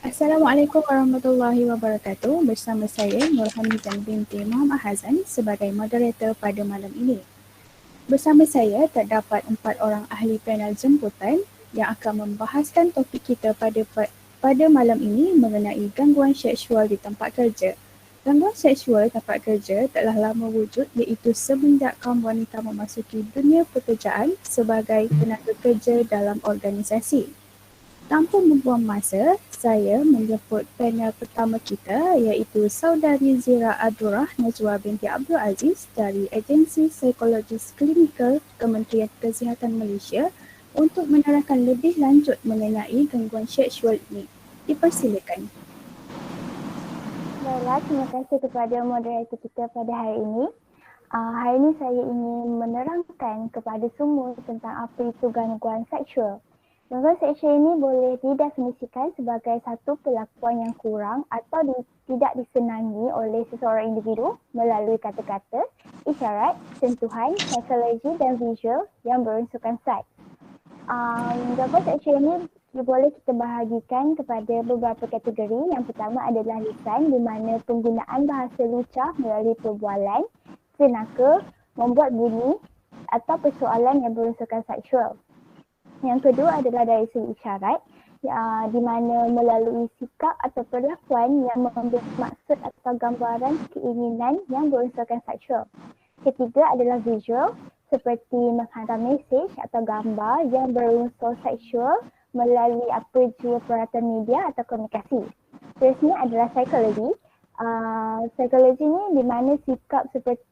Assalamualaikum warahmatullahi wabarakatuh. Bersama saya Nur Hamizan binti Muhammad Hazan sebagai moderator pada malam ini. Bersama saya terdapat 4 orang ahli panel jemputan yang akan membahaskan topik kita pada malam ini mengenai gangguan seksual di tempat kerja. Gangguan seksual di tempat kerja telah lama wujud iaitu semenjak kaum wanita memasuki dunia pekerjaan sebagai tenaga kerja dalam organisasi. Tanpa membuang masa, saya menjemput panel pertama kita iaitu Saudari Zira Abdurrah Najwa binti Abdul Aziz dari Agensi Psikologis Klinikal Kementerian Kesihatan Malaysia untuk menerangkan lebih lanjut mengenai gangguan seksual ini. Dipersilakan. Baiklah, terima kasih kepada moderator kita pada hari ini. Hari ini saya ingin menerangkan kepada semua tentang apa itu gangguan seksual. Gangguan seksual ini boleh didefinisikan sebagai satu perlakuan yang kurang atau tidak disenangi oleh seseorang individu melalui kata-kata, isyarat, sentuhan, psikologi dan visual yang berunsurkan seks. Gangguan seksual ini boleh kita bahagikan kepada beberapa kategori. Yang pertama adalah lisan, di mana penggunaan bahasa lucah melalui perbualan, senaka, membuat bunyi atau persoalan yang berunsurkan seksual. Yang kedua adalah dari segi isyarat, di mana melalui sikap atau perlakuan yang memberi maksud atau gambaran keinginan yang berunsurkan seksual. Ketiga adalah visual, seperti menghantar mesej atau gambar yang berunsur seksual melalui jua peralatan media atau komunikasi. Seterusnya adalah psikologi. Psikologi ini di mana sikap seperti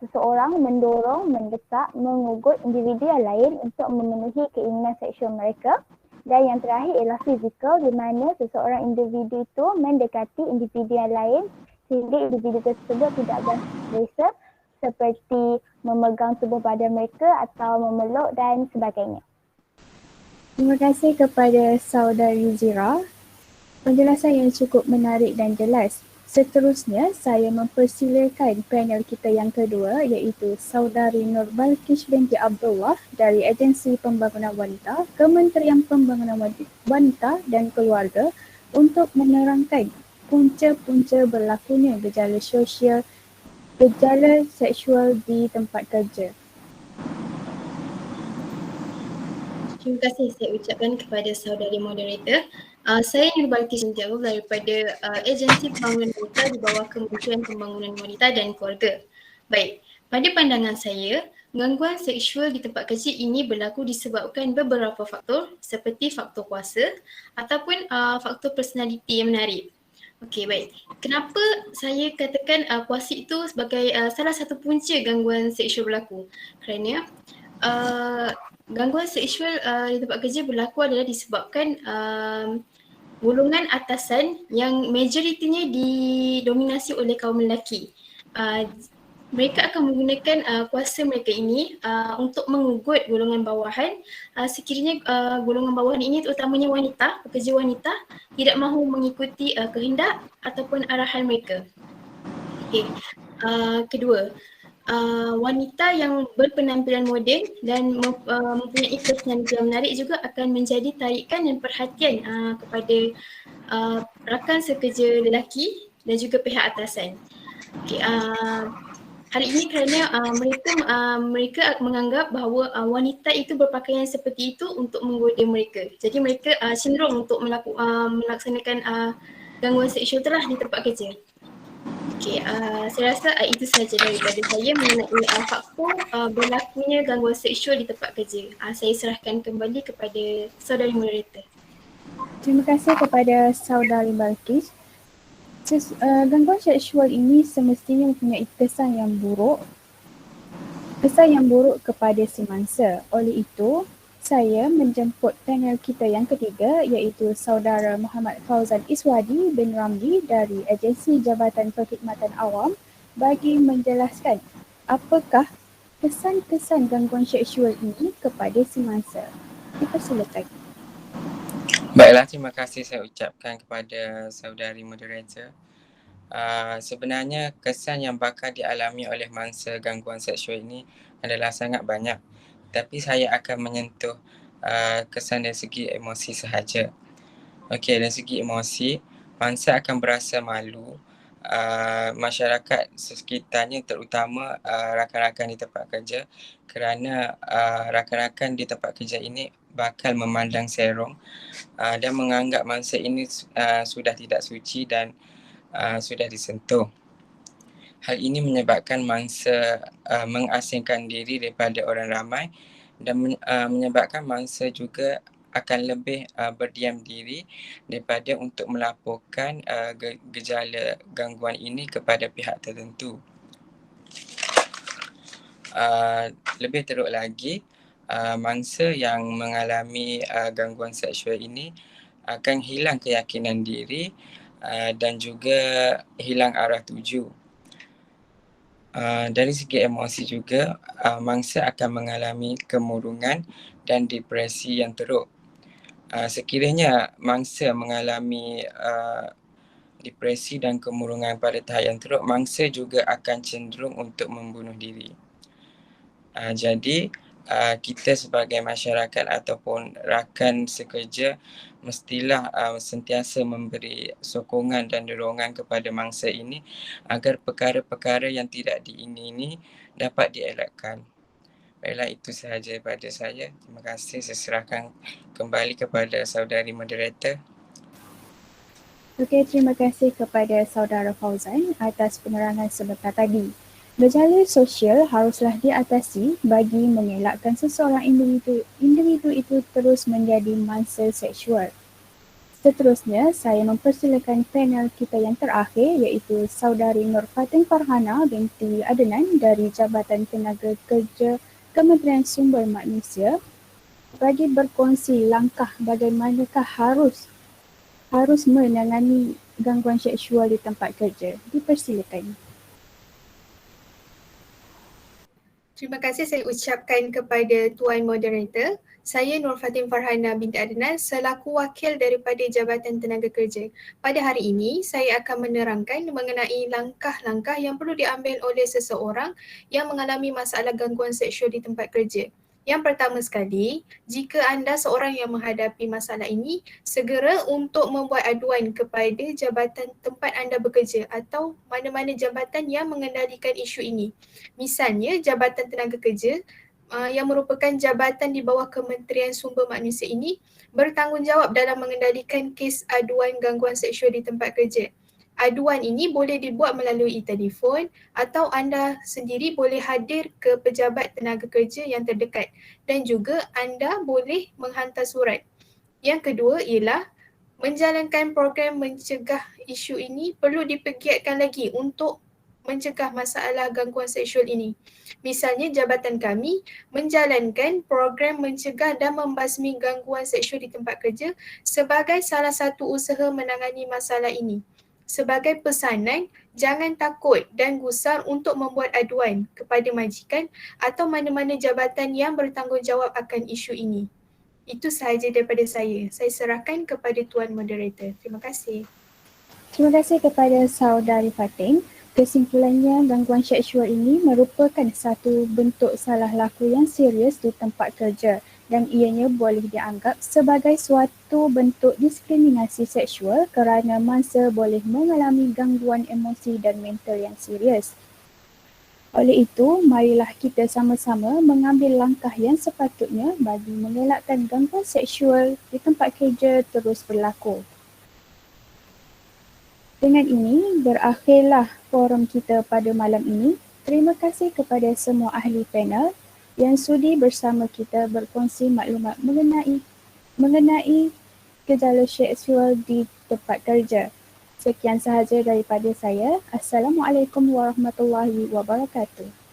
seseorang mendorong, mendesak, mengugut individu yang lain untuk memenuhi keinginan seksual mereka. Dan yang terakhir ialah fizikal, di mana seseorang individu itu mendekati individu yang lain sehingga individu tersebut tidak berselesa seperti memegang tubuh badan mereka atau memeluk dan sebagainya. Terima kasih kepada Saudari Zira. Penjelasan yang cukup menarik dan jelas. Seterusnya, saya mempersilakan panel kita yang kedua iaitu Saudari Nur Balkish binti Abdullah dari Agensi Pembangunan Wanita, Kementerian Pembangunan Wanita dan Keluarga untuk menerangkan punca-punca berlakunya gejala seksual di tempat kerja. Terima kasih saya ucapkan kepada saudari moderator. Saya Nur Balkish binti Abdullah daripada Agensi Pembangunan Wanita di bawah Kementerian Pembangunan Wanita dan Keluarga. Baik, pada pandangan saya, gangguan seksual di tempat kerja ini berlaku disebabkan beberapa faktor seperti faktor kuasa ataupun faktor personaliti yang menarik. Okey, baik. Kenapa saya katakan kuasa itu sebagai salah satu punca gangguan seksual berlaku? Kerana gangguan seksual di tempat kerja berlaku adalah disebabkan golongan atasan yang majoritinya didominasi oleh kaum lelaki. Mereka akan menggunakan kuasa mereka ini untuk mengugut golongan bawahan sekiranya golongan bawahan ini terutamanya wanita, pekerja wanita tidak mahu mengikuti kehendak ataupun arahan mereka. Okey. Kedua, wanita yang berpenampilan moden dan mempunyai personaliti yang menarik juga akan menjadi tarikan dan perhatian kepada rakan sekerja lelaki dan juga pihak atasan. Okay, hal ini kerana mereka menganggap bahawa wanita itu berpakaian seperti itu untuk menggoda mereka. Jadi mereka cenderung untuk melaksanakan gangguan seksual itulah di tempat kerja. Okey, saya rasa itu sahaja daripada saya mengenai faktor berlakunya gangguan seksual di tempat kerja. Saya serahkan kembali kepada saudari moderator. Terima kasih kepada Saudari Balkish. Gangguan seksual ini semestinya mempunyai kesan yang buruk kepada si mangsa. Oleh itu, saya menjemput panel kita yang ketiga iaitu Saudara Muhammad Fauzan Iswadi bin Ramli dari Agensi Jabatan Perkhidmatan Awam bagi menjelaskan apakah kesan-kesan gangguan seksual ini kepada si mangsa. Dipersilakan. Baiklah, terima kasih saya ucapkan kepada saudari moderator. Sebenarnya kesan yang bakal dialami oleh mangsa gangguan seksual ini adalah sangat banyak. Tapi saya akan menyentuh kesan dari segi emosi sahaja. Okey, dari segi emosi, mangsa akan berasa malu. Masyarakat sekitarnya terutama rakan-rakan di tempat kerja kerana rakan-rakan di tempat kerja ini bakal memandang serong dan menganggap mangsa ini sudah tidak suci dan sudah disentuh. Hal ini menyebabkan mangsa mengasingkan diri daripada orang ramai dan menyebabkan mangsa juga akan lebih berdiam diri daripada untuk melaporkan gejala gangguan ini kepada pihak tertentu. Lebih teruk lagi, mangsa yang mengalami gangguan seksual ini akan hilang keyakinan diri dan juga hilang arah tuju. Dari segi emosi juga, mangsa akan mengalami kemurungan dan depresi yang teruk. Sekiranya mangsa mengalami depresi dan kemurungan pada tahap yang teruk, mangsa juga akan cenderung untuk membunuh diri. Jadi, kita sebagai masyarakat ataupun rakan sekerja mestilah sentiasa memberi sokongan dan dorongan kepada mangsa ini agar perkara-perkara yang tidak diingini dapat dielakkan. Baiklah, itu sahaja daripada saya. Terima kasih. Saya serahkan kembali kepada saudari moderator. Okey, terima kasih kepada saudara Fauzan atas penerangan sebentar tadi. Gejala sosial haruslah diatasi bagi mengelakkan seseorang individu itu terus menjadi mangsa seksual. Seterusnya, saya mempersilakan panel kita yang terakhir iaitu saudari Nur Fatin Farhana binti Adnan dari Jabatan Tenaga Kerja Kementerian Sumber Manusia bagi berkongsi langkah bagaimanakah harus menangani gangguan seksual di tempat kerja. Dipersilakan. Terima kasih saya ucapkan kepada Tuan Moderator. Saya Nur Fatin Farhana binti Adnan selaku wakil daripada Jabatan Tenaga Kerja. Pada hari ini, saya akan menerangkan mengenai langkah-langkah yang perlu diambil oleh seseorang yang mengalami masalah gangguan seksual di tempat kerja. Yang pertama sekali, jika anda seorang yang menghadapi masalah ini, segera untuk membuat aduan kepada jabatan tempat anda bekerja atau mana-mana jabatan yang mengendalikan isu ini. Misalnya, Jabatan Tenaga Kerja yang merupakan jabatan di bawah Kementerian Sumber Manusia ini bertanggungjawab dalam mengendalikan kes aduan gangguan seksual di tempat kerja. Aduan ini boleh dibuat melalui telefon atau anda sendiri boleh hadir ke pejabat tenaga kerja yang terdekat dan juga anda boleh menghantar surat. Yang kedua ialah menjalankan program mencegah isu ini perlu dipergiatkan lagi untuk mencegah masalah gangguan seksual ini. Misalnya, jabatan kami menjalankan program mencegah dan membasmi gangguan seksual di tempat kerja sebagai salah satu usaha menangani masalah ini. Sebagai pesanan, jangan takut dan gusar untuk membuat aduan kepada majikan atau mana-mana jabatan yang bertanggungjawab akan isu ini. Itu sahaja daripada saya. Saya serahkan kepada Tuan Moderator. Terima kasih. Terima kasih kepada saudari Fatin. Kesimpulannya, gangguan seksual ini merupakan satu bentuk salah laku yang serius di tempat kerja dan ianya boleh dianggap sebagai suatu bentuk diskriminasi seksual kerana mangsa boleh mengalami gangguan emosi dan mental yang serius. Oleh itu, marilah kita sama-sama mengambil langkah yang sepatutnya bagi mengelakkan gangguan seksual di tempat kerja terus berlaku. Dengan ini, berakhirlah forum kita pada malam ini. Terima kasih kepada semua ahli panel yang sudi bersama kita berkongsi maklumat mengenai gejala seksual di tempat kerja. Sekian sahaja daripada saya. Assalamualaikum warahmatullahi wabarakatuh.